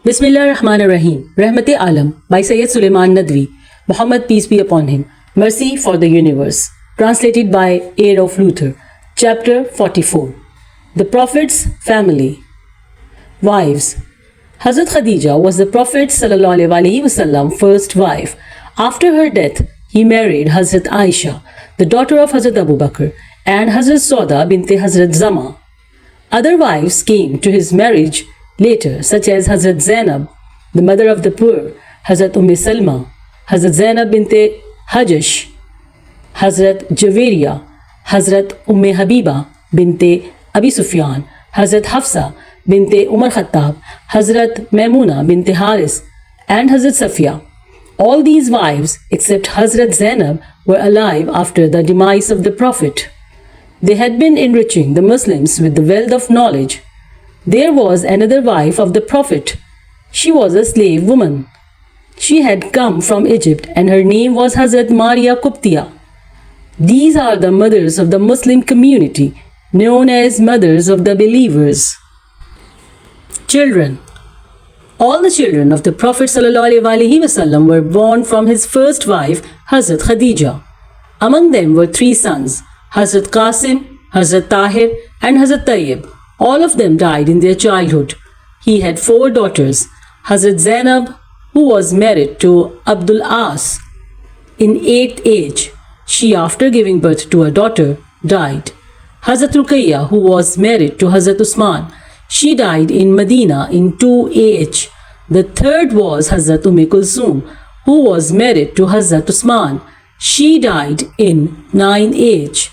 Bismillahir-Rahmanir-Rahim. Rahmat Alam by Sayyid Sulaiman Nadwi. Muhammad, peace be upon him. Mercy for the universe. Translated by Heir of Luther. Chapter 44. The Prophet's Family. Wives. Hazrat Khadija was the Prophet ﷺ first wife. After her death, he married Hazrat Aisha, the daughter of Hazrat Abu Bakr, and Hazrat Sauda bint Hazrat Zama. Other wives came to his marriage later, such as Hazrat Zainab, the mother of the poor, Hazrat Salma, Hazrat Zainab bint Hajash, Hazrat Javeriya, Hazrat Habiba bint Abi Sufyan, Hazrat Hafsa bint Umar Khattab, Hazrat Maimuna bint Haris, and Hazrat Safiya. All these wives, except Hazrat Zainab, were alive after the demise of the Prophet. They had been enriching the Muslims with the wealth of knowledge. There was another wife of the Prophet. She was a slave woman. She had come from Egypt and her name was Hazrat Maria Qubtiya. These are the mothers of the Muslim community, known as mothers of the believers. Children. All the children of the Prophet ﷺ were born from his first wife, Hazrat Khadija. Among them were 3 sons, Hazrat Qasim, Hazrat Tahir, and Hazrat Tayyib. All of them died in their childhood. He had 4 daughters. Hazrat Zainab, who was married to Abdul As in 8th age. She, after giving birth to a daughter, died. Hazrat Ruqayya, who was married to Hazrat Usman, she died in Medina in 2 age. The third was Hazrat Kulsum, who was married to Hazrat Usman. She died in 9 age.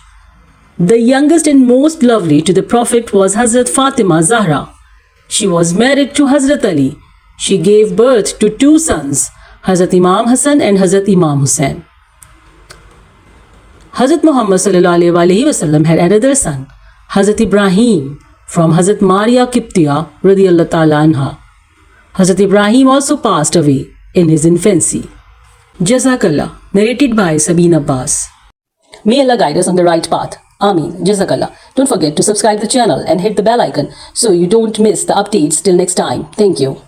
The youngest and most lovely to the Prophet was Hazrat Fatima Zahra. She was married to Hazrat Ali. She gave birth to 2 sons, Hazrat Imam Hassan and Hazrat Imam Hussain. Hazrat Muhammad ﷺ had another son, Hazrat Ibrahim, from Hazrat Maria Qibtiya radiyallahu ta'ala anha. Hazrat Ibrahim also passed away in his infancy. Jazakallah, narrated by Sabeen Abbas. May Allah guide us on the right path. Ameen. Jazakallah. Don't forget to subscribe the channel and hit the bell icon so you don't miss the updates till next time. Thank you.